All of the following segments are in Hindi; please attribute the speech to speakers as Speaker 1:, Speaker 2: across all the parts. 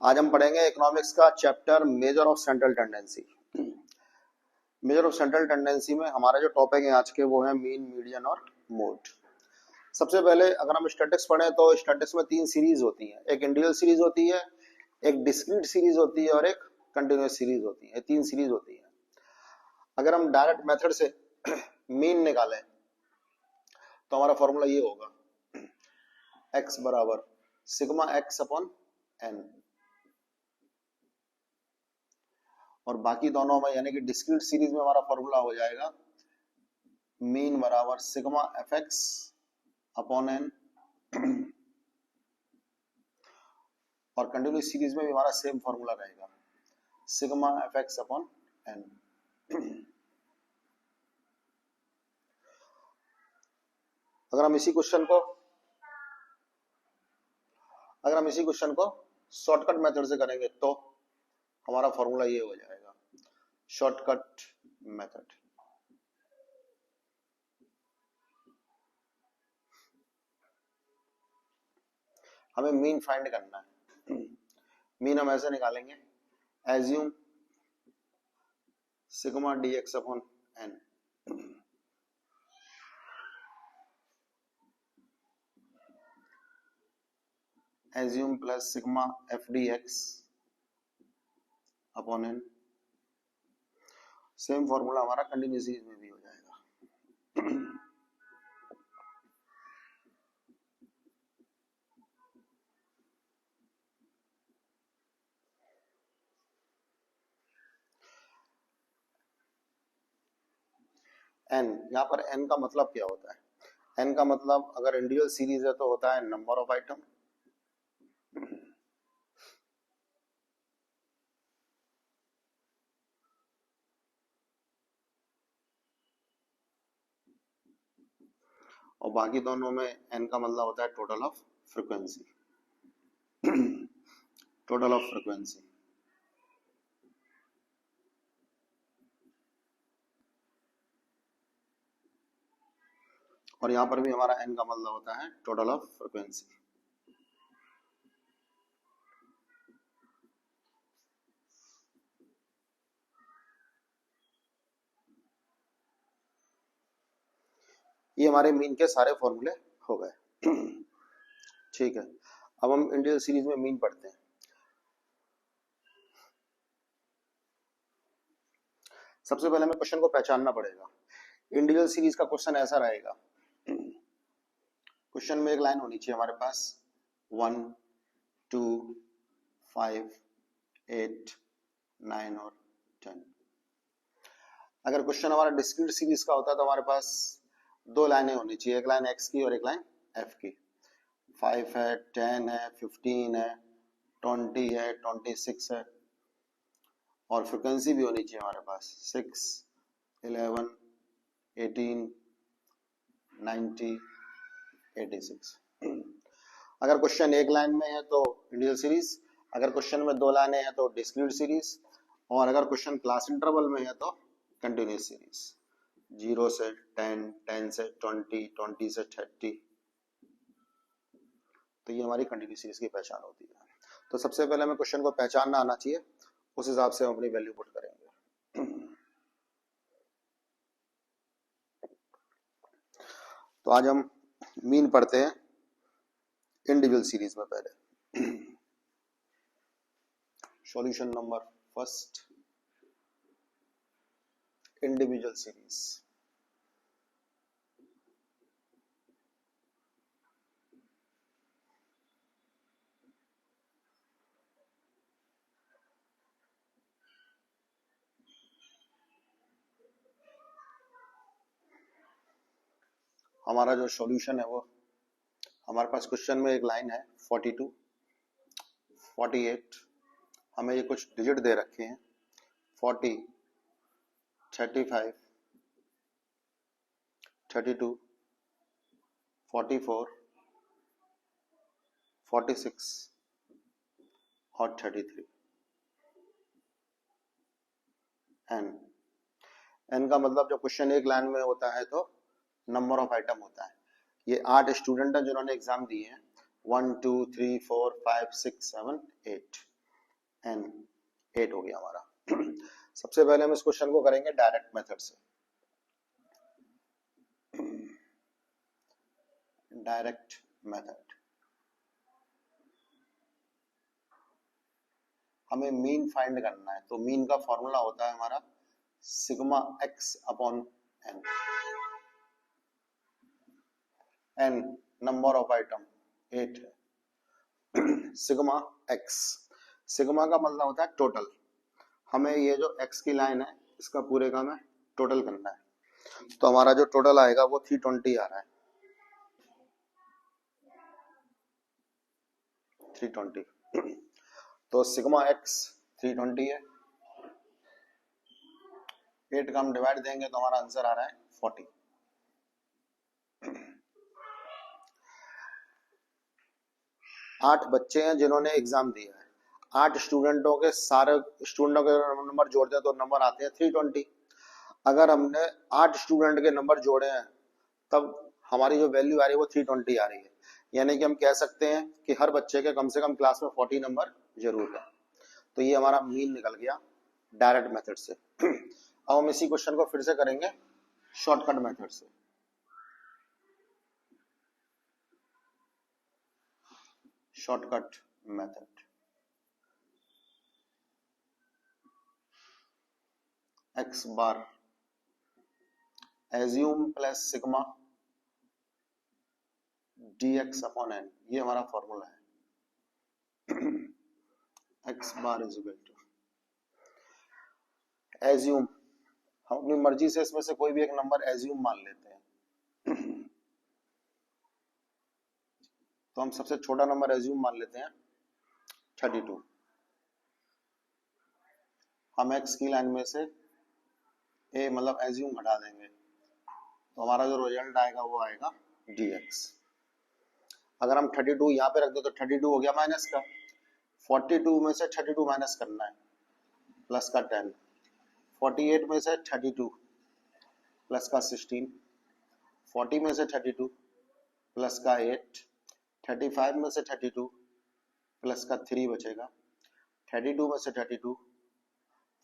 Speaker 1: आज हम पढ़ेंगे इकोनॉमिक्स का chapter measure of central tendency. Measure of central tendency में हमारा जो टॉपिक है आज के वो है मीन, मीडियन और मोड। सबसे पहले अगर हम स्टैटिस्टिक्स पढ़ें तो स्टैटिस्टिक्स में तीन सीरीज होती है, एक इंडिविजुअल सीरीज होती है, एक डिस्क्रीट सीरीज होती है और एक कंटिन्यूअस सीरीज होती है। तीन सीरीज होती है। अगर हम डायरेक्ट मेथड से मीन निकालें तो हमारा फॉर्मूला ये होगा, x बराबर सिग्मा x अपॉन n, और बाकी दोनों में यानी कि डिस्क्रीट सीरीज में हमारा फॉर्मूला हो जाएगा मीन बराबर sigma F x upon n, और कंटिन्यूस सीरीज में भी हमारा सेम फॉर्मूला रहेगा sigma F x upon n. अगर हम इसी क्वेश्चन को शॉर्टकट मेथड से करेंगे तो हमारा फॉर्मूला ये हो जाएगा शॉर्टकट मेथड। हमें मीन फाइंड करना है। मीन हम ऐसे निकालेंगे, assume sigma D X upon N, assume plus sigma F D X upon N. Same formula हमारा कंटिन्यूस सीरीज में भी हो जाएगा। एन, यहाँ पर एन का मतलब क्या होता है? एन का मतलब अगर इंडिविजुअल सीरीज है तो होता है नंबर ऑफ आइटम, और बाकी दोनों में एन का मतलब होता है total of frequency. Total of frequency. और यहां पर भी हमारा एन का मतलब होता है टोटल ऑफ फ्रीक्वेंसी। ये हमारे मीन के सारे फॉर्मूले हो गए। ठीक है, अब हम इंडिविजुअल सीरीज में मीन पढ़ते हैं। सबसे पहले हमें क्वेश्चन को पहचानना पड़ेगा। इंडिविजुअल सीरीज का क्वेश्चन ऐसा रहेगा, क्वेश्चन में एक लाइन होनी चाहिए हमारे पास 1, 2, 5, 8, 9 और 10। अगर क्वेश्चन हमारा डिस्क्रीट सीरीज का होता है तो हमारे पास दो लाइनें होनी चाहिए, एक लाइन एक्स की और एक लाइन एफ की। 5 है, 10 है, 15 है, 20 है, 26 है, और फ्रिक्वेंसी भी होनी चाहिए हमारे पास 6, 11, 18, 90, 86। अगर क्वेश्चन एक लाइन में है तो इंडिविजुअल सीरीज, अगर क्वेश्चन में दो लाइनें हैं तो डिस्क्रीट सीरीज, और अगर क्वेश्चन क्लास इंटरवल में है तो कंटिन्यूस सीरीज। 0 से 10, 10 से 20, 20 से 30। तो ये हमारी कंटिन्यूस सीरीज की पहचान होती है। तो सबसे पहले हमें क्वेश्चन को पहचानना आना चाहिए, उस हिसाब से हम अपनी वैल्यू पुट करेंगे। तो आज हम मीन पढ़ते हैं इंडिविजुअल सीरीज में। पहले solution number first, individual series. हमारा जो सॉल्यूशन है वो, हमारे पास क्वेश्चन में एक लाइन है 42, 48, हमें ये कुछ डिजिट दे रखे हैं 40, 35, 32, 44, 46 और 33। एन का मतलब जब क्वेश्चन एक लाइन में होता है तो नंबर ऑफ आइटम होता है। ये 8 स्टूडेंट हैं जिन्होंने एग्जाम दिए हैं, 1, 2, 3, 4, 5, 6, 7, 8। n 8 हो गया हमारा। सबसे पहले हम इस क्वेश्चन को करेंगे डायरेक्ट मेथड से। डायरेक्ट मेथड, हमें मीन फाइंड करना है, तो मीन का फॉर्मूला होता है हमारा sigma x upon n। n number of item 8 है। सिग्मा x, सिग्मा का मतलब होता है टोटल। हमें ये जो x की लाइन है इसका पूरे का हमें टोटल करना है, तो हमारा जो टोटल आएगा वो 320 आ रहा है, 320। तो सिग्मा x 320 है, 8 का हम डिवाइड देंगे तो हमारा आंसर आ रहा है 40। 8 बच्चे हैं जिन्होंने एग्जाम दिया है, 8 स्टूडेंटों के सारे स्टूडेंटों के नंबर जोड़ते हैं तो नंबर आते हैं 320। अगर हमने 8 स्टूडेंट के नंबर जोड़े हैं तब हमारी जो वैल्यू आ रही है वो 320 आ रही है, यानी कि हम कह सकते हैं कि हर बच्चे के कम से कम क्लास में 40 नंबर जरूर है। तो ये हमारा मीन निकल गया डायरेक्ट मेथड से। अब हम इसी क्वेश्चन को फिर से करेंगे शॉर्टकट मेथड से। Shortcut method, x bar assume plus sigma dx upon n, ये हमारा फॉर्मूला है। x bar is equal to assume, हम अपनी मर्जी से इसमें से कोई भी एक नंबर एज्यूम मान लेते हैं। तो हम सबसे छोटा नंबर एज्यूम मान लेते हैं 32। हम x की लाइन में से a मतलब एज्यूम हटा देंगे तो हमारा जो रिजल्ट आएगा वो आएगा dx। अगर हम 32 यहाँ पे रख दो तो 32 हो गया माइनस का, 42 में से 32 माइनस करना है प्लस का 10, 48 में से 32 प्लस का 16, 40 में से 32 प्लस का 8, 35 में से 32 प्लस का 3 बचेगा, 32 में से 32,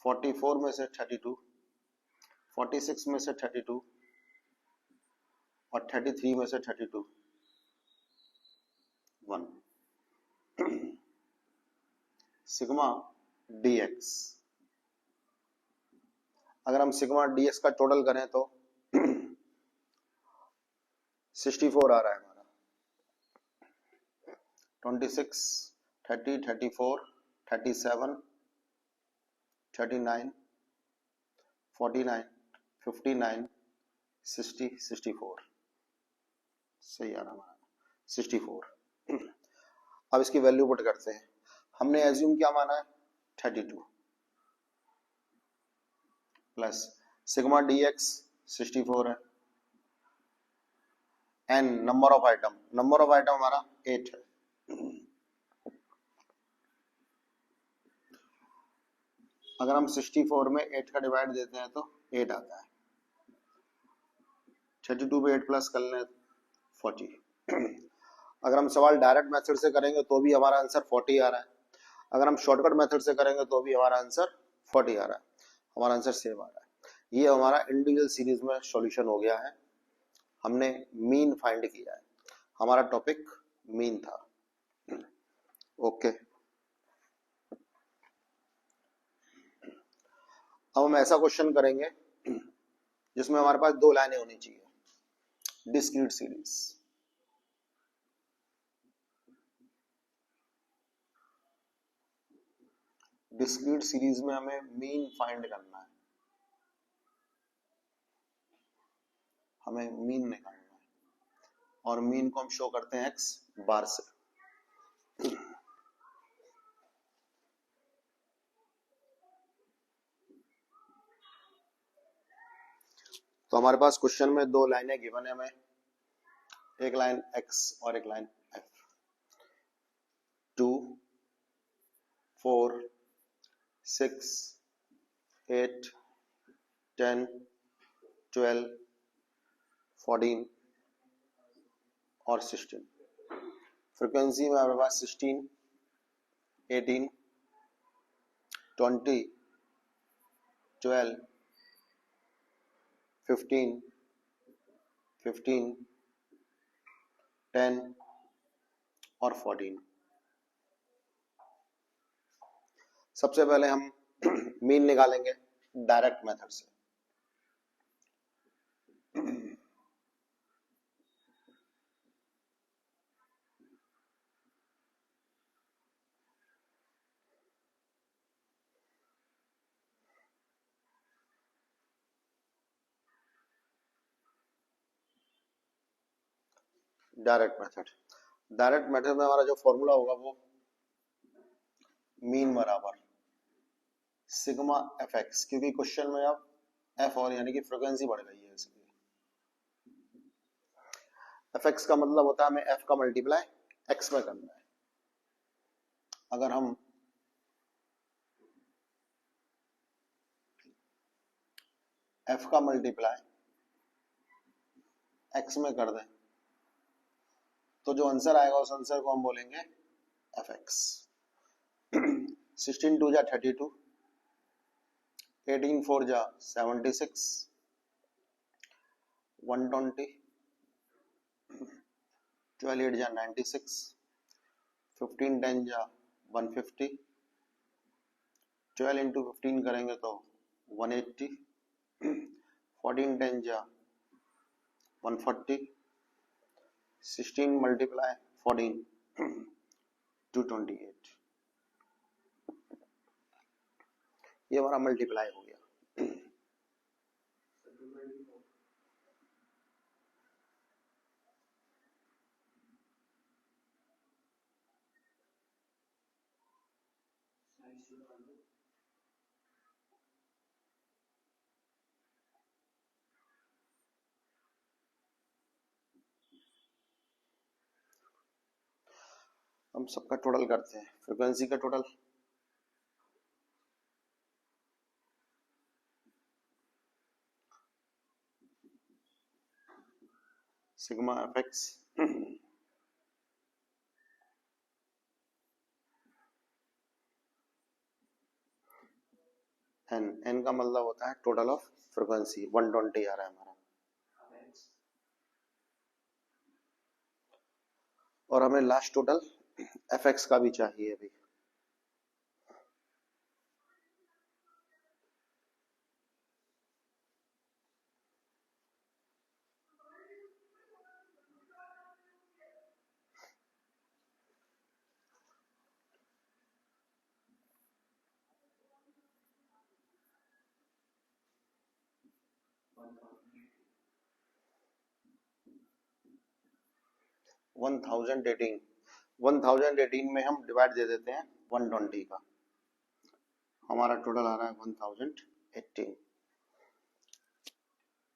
Speaker 1: 44 में से 32, 46 में से 32 और 33 में से 32 1। सिग्मा dx, अगर हम सिग्मा dx का टोटल करें तो 64 आ रहा है हमारा। 26, 30, 34, 37, 39, 49, 59, 60, 64 सही आ रहा हमारा 64। अब इसकी वैल्यू पुट करते हैं। हमने एज्यूम क्या माना है 32 प्लस सिग्मा dx 64 है, n number of item, number of item हमारा 8 है। अगर हम 64 में 8 का डिवाइड देते हैं तो 8 आता है, 32 पे 8 प्लस कर लें 40। अगर हम सवाल डायरेक्ट मेथड से करेंगे तो भी हमारा आंसर 40 आ रहा है, अगर हम शॉर्टकट मेथड से करेंगे तो भी हमारा आंसर 40 आ रहा है, हमारा आंसर सेम आ रहा है। ये हमारा इंडिविजुअल सीरीज में सॉल्यूशन हो गया है, हमने मीन फाइंड किया है, हमारा टॉपिक मीन था। ओके, अब हम ऐसा क्वेश्चन करेंगे जिसमें हमारे पास 2 लाइनें होनी चाहिए, डिस्क्रीट सीरीज। डिस्क्रीट सीरीज में हमें मीन फाइंड करना है, हमें मीन निकालना है और मीन को हम शो करते हैं x बार से। तो हमारे पास क्वेश्चन में 2 लाइनें गिवन है हमें, एक लाइन x और एक लाइन f। 2, 4, 6, 8, 10, 12, 14 और 16। फ्रीक्वेंसी में हमारे पास 16, 18, 20, 12, 15, 15, 10 और 14। सबसे पहले हम मीन निकालेंगे डायरेक्ट मेथड से। डायरेक्ट मेथड में हमारा जो फॉर्मूला होगा वो मीन बराबर सिग्मा एफ एक्स, क्योंकि क्वेश्चन में अब एफ और यानी कि फ्रीक्वेंसी बढ़ गई है, इसलिए एफ एक्स का मतलब होता है हमें एफ का मल्टीप्लाई एक्स में करना है। अगर हम एफ का मल्टीप्लाई एक्स में कर दें तो जो आंसर आएगा उस आंसर को हम बोलेंगे एफ एक्स। 16 2 जा 32, 18 4 जा 76, 120, 12 8 जा 96, 15 10 जा 150, 12 इंटू 15 करेंगे तो 180, 14 10 जा 140, 16 मल्टीप्लाई 14 228। ये हमारा मल्टीप्लाई हो गया। हम सबका टोटल करते हैं, फ्रीक्वेंसी का total sigma F X N का मतलब होता है टोटल ऑफ फ्रीक्वेंसी, 120 आ रहा है हमारा, और हमें लास्ट टोटल एफ एक्स का भी चाहिए अभी। वन 1018 में हम डिवाइड दे देते हैं 120 का, हमारा टोटल आ रहा है 1018।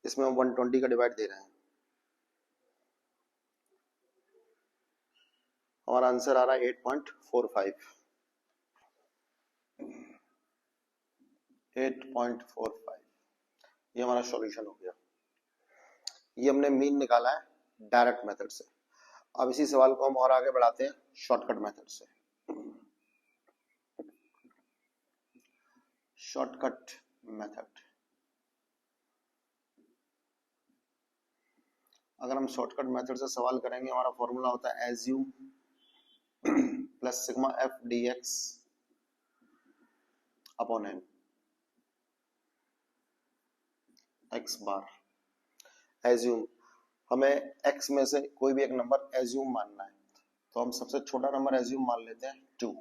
Speaker 1: इसमें हम 120 का डिवाइड दे रहे हैं, हमारा आंसर आ रहा है 8.45। 8.45 ये हमारा सॉल्यूशन हो गया। ये हमने मीन निकाला है डायरेक्ट मेथड से। अब इसी सवाल को हम और आगे बढ़ाते हैं शॉर्टकट मेथड से। शॉर्टकट मेथड, अगर हम शॉर्टकट मेथड से सवाल करेंगे, हमारा फॉर्मूला होता है assume plus sigma F D X upon N X bar. Assume, हमें x में से कोई भी एक नंबर एज्यूम मानना है, तो हम सबसे छोटा नंबर एज्यूम मान लेते हैं 2।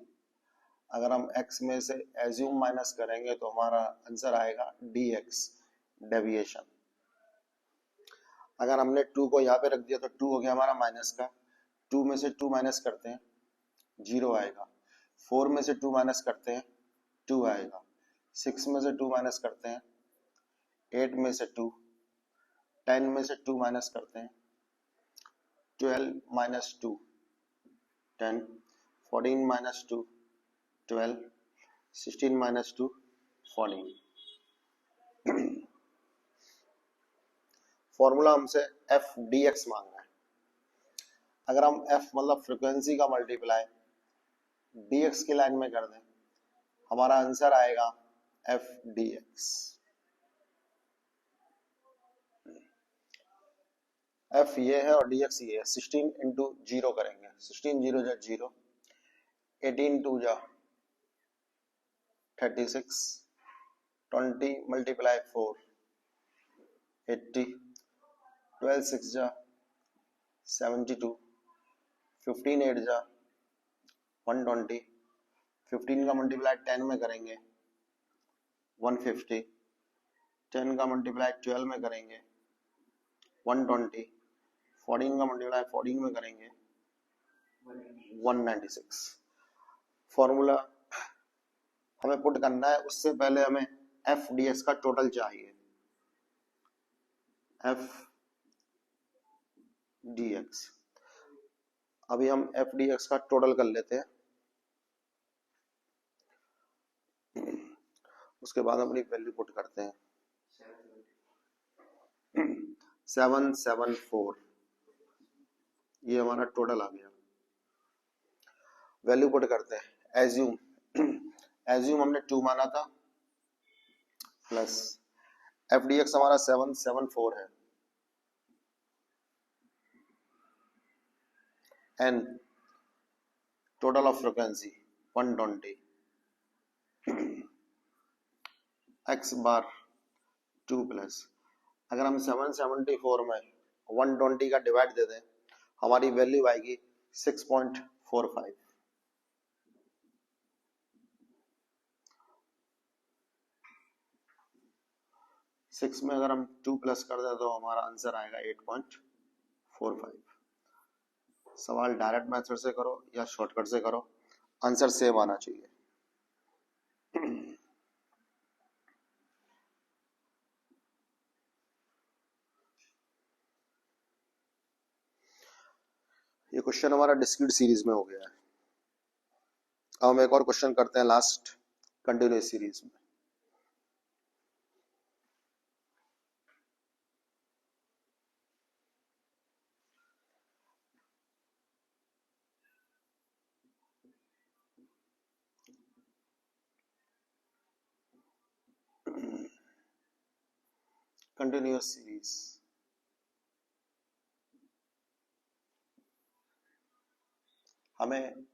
Speaker 1: अगर हम x में से एज्यूम माइनस करेंगे तो हमारा आंसर आएगा dx, डेविएशन। अगर हमने 2 को यहाँ पे रख दिया तो 2 हो गया हमारा माइनस का, 2 में से 2 माइनस करते हैं 0 आएगा, 4 में से 2 माइनस करते हैं 2 आएगा, 6 में से 2 माइनस करते हैं 8 में से 2, 10 में से 2 माइनस करते हैं 12 माइनस 2 10, 14 माइनस 2 12, 16 माइनस 2 14। फॉर्मूला हमसे एफ डी एक्स मांगना है। अगर हम एफ मतलब फ्रीक्वेंसी का मल्टीप्लाई डी एक्स की लाइन में कर दें, हमारा आंसर आएगा एफ डी एक्स। एफ ये है और डी एक्स ये है। 16 इंटू 0 करेंगे, 16 जीरो जा 0, 18 टू जा 36, 20 मल्टीप्लाई 4 80, 12 6 जा 72, 15 8 जा 120, 15 का मल्टीप्लाई 10 में करेंगे 150, 10 का मल्टीप्लाई 12 में करेंगे 120, 14 का मल्टीप्लाई 14 में करेंगे 196। फॉर्मूला हमें पुट करना है, उससे पहले हमें एफ डी एक्स का टोटल चाहिए। एफ डी एक्स, अभी हम एफ डी एक्स का टोटल कर लेते हैं, उसके बाद अपनी वैल्यू पुट करते हैं। 774 ये हमारा टोटल आ गया। वैल्यू पुट करते हैं। एज्यूम हमने 2 माना था, प्लस एफ डी एक्स हमारा 774 है, N total of frequency 120, X बार 2 प्लस, अगर हम 774 में 120 का डिवाइड दे दें हमारी वैल्यू आएगी 6.45। 6 में अगर हम 2 प्लस कर दें तो हमारा आंसर आएगा 8.45। सवाल डायरेक्ट मेथड से करो या शॉर्टकट से करो, आंसर सेम आना चाहिए। ये क्वेश्चन हमारा डिस्क्रीट सीरीज में हो गया है। अब हम एक और क्वेश्चन करते हैं लास्ट कंटिन्यूअस सीरीज में। कंटिन्यूअस सीरीज, हमें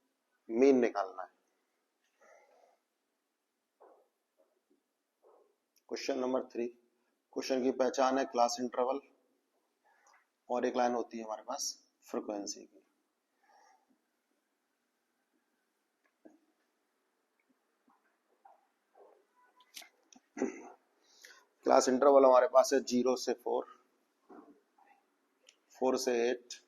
Speaker 1: मीन निकालना है। क्वेश्चन नंबर 3, क्वेश्चन की पहचान है क्लास इंटरवल और एक लाइन होती है हमारे पास फ्रीक्वेंसी की। क्लास इंटरवल हमारे पास है 0 से 4, 4 से 8,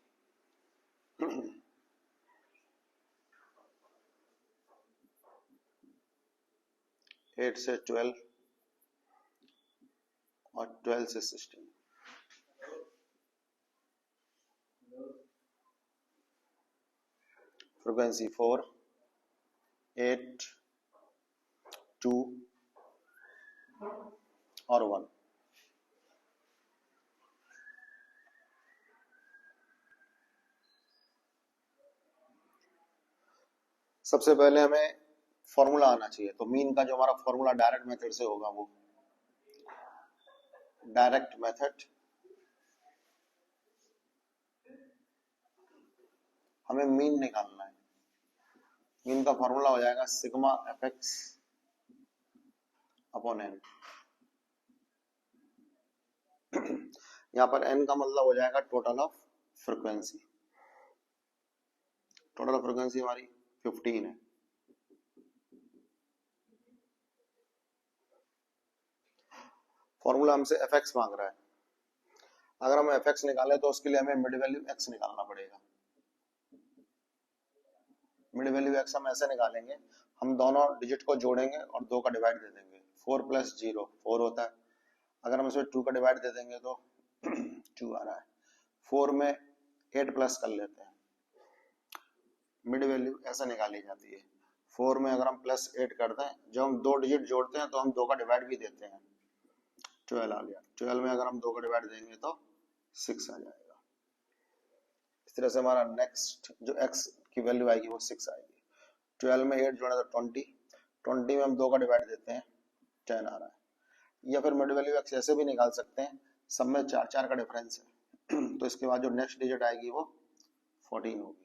Speaker 1: 8 से 12 और 12 से 16। फ्रीक्वेंसी 4, 8, 2 और 1। सबसे पहले हमें फॉर्मूला आना चाहिए, तो मीन का जो हमारा फॉर्मूला डायरेक्ट मेथड से होगा वो डायरेक्ट मेथड, हमें मीन निकालना है। मीन का फॉर्मूला हो जाएगा sigma F x upon N. यहां पर एन का मतलब हो जाएगा total of frequency. Total of frequency हमारी 15 है। फॉर्मूला हमसे एफ एक्स मांग रहा है, अगर हम एफ एक्स निकाले तो उसके लिए हमें मिड वैल्यू एक्स निकालना पड़ेगा। मिड वैल्यू एक्स हम ऐसे निकालेंगे, हम दोनों डिजिट को जोड़ेंगे और 2 का डिवाइड दे देंगे। 4 प्लस 0 4 होता है, अगर हम इसमें 2 का डिवाइड दे देंगे तो 2 आ रहा है। 4 में 8 प्लस कर लेते हैं, मिड वैल्यू ऐसे निकाली जाती है। 4 में अगर हम प्लस 8 करते हैं, जब हम 2 डिजिट जोड़ते हैं तो हम 2 का डिवाइड भी देते हैं, 12 आ गया। 12 में अगर हम 2 का डिवाइड देंगे तो 6 आ जाएगा। इस तरह से हमारा नेक्स्ट जो x की वैल्यू आएगी वो 6 आएगी। 12 में 8 जोड़ा तो 20, 20 में हम 2 का डिवाइड देते हैं 10 आ रहा है, या फिर मिड वैल्यू x ऐसे भी निकाल सकते हैं, सब में 4 का डिफरेंस है तो इसके बाद जो नेक्स्ट डिजिट आएगी वो 14 होगी।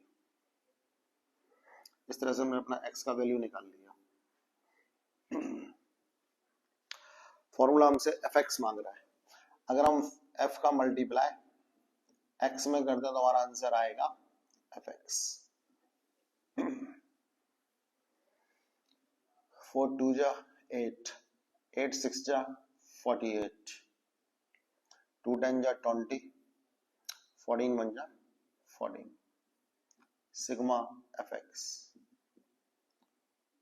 Speaker 1: इस तरह से हमने अपना x का वैल्यू निकाल लिया। फॉर्मूला हमसे fx मांग रहा है, अगर हम f का मल्टीप्लाई x में करते हैं तो हमारा आंसर आएगा fx। 4 2 जा 8, 8 6 जा 48, 2 10 जा 20, 14 1 जा 14, सिग्मा fx।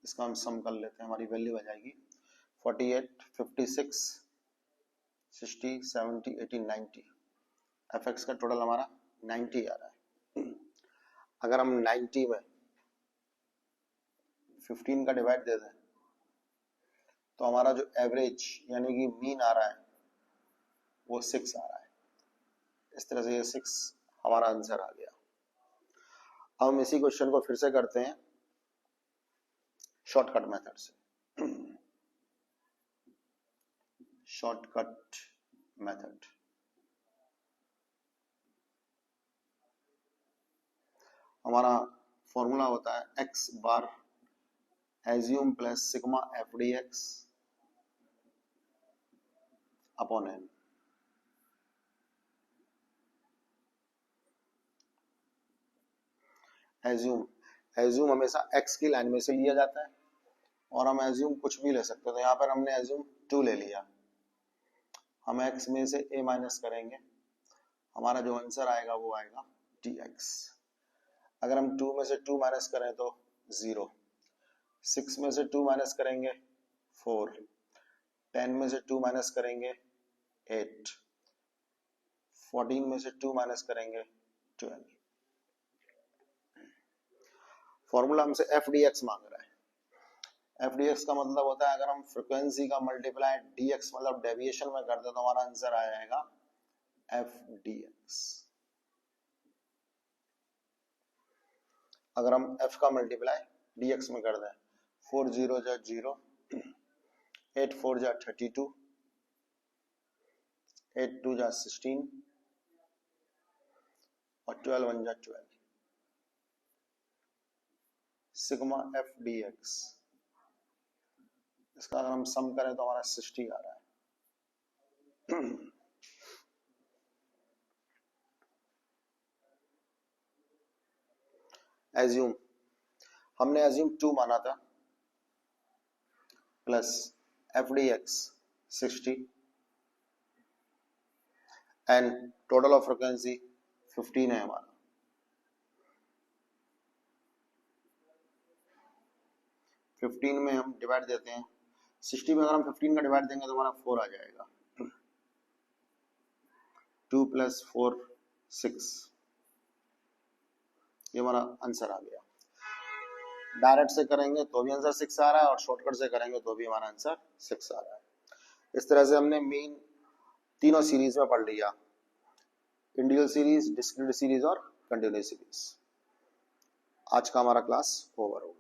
Speaker 1: इसका हम सम कर लेते हैं, हमारी वैल्यू आ जाएगी 48 56 60 70 80 90। fx का टोटल हमारा 90 आ रहा है। अगर हम 90 में 15 का डिवाइड दे दें तो हमारा जो एवरेज यानी कि मीन आ रहा है वो 6 आ रहा है। इस तरह से ये 6 हमारा आंसर आ गया। अब हम इसी क्वेश्चन को फिर से करते हैं शॉर्टकट मेथड से। शॉर्टकट मेथड, हमारा फॉर्मूला होता है x bar assume plus sigma F D X upon N. Assume हमेशा x की लाइन में से लिया जाता है और हम एज्यूम कुछ भी ले सकते हैं, तो यहाँ पर हमने एज्यूम 2 ले लिया। हम x में से a माइनस करेंगे, हमारा जो आंसर आएगा वो आएगा dx। अगर हम 2 में से 2 माइनस करें तो 0, 6 में से 2 माइनस करेंगे 4, 10 में से 2 माइनस करेंगे 8, 14 में से 2 माइनस करेंगे 12। फॉर्मूला हमसे एफ डी एक्स मांग रहा है। एफ डी एक्स का मतलब होता है अगर हम फ्रिक्वेंसी का मल्टीप्लाई डी एक्स मतलब डेविएशन में करते हैं तो हमारा आंसर आ जाएगा एफ डी एक्स। अगर हम f का मल्टीप्लाई dx में कर दें, 4 0 जा 0, 8 4 जा 32, 8 2 जा 16 और 12 1 जा 12, सिग्मा एफ डी एक्स। इसका अगर हम सम करें तो हमारा 60 आ रहा है। एज्यूम, हमने एज्यूम 2 माना था plus F D x 60 and total of frequency 15 है हमारा। फिफ्टीन में हम डिवाइड देते हैं, 60 में अगर हम 15 का डिवाइड देंगे तो हमारा 4 आ जाएगा। 2 + 4 6, ये हमारा आंसर आ गया। डायरेक्ट से करेंगे तो भी आंसर 6 आ रहा है और शॉर्टकट से करेंगे तो भी हमारा आंसर 6 आ रहा है। इस तरह से हमने मेन तीनों सीरीज में पढ़ लिया, इंटीग्रल सीरीज, डिस्क्रीट सीरीज और कंटिन्यूअस सीरीज। आज का हमारा क्लास ओवर हो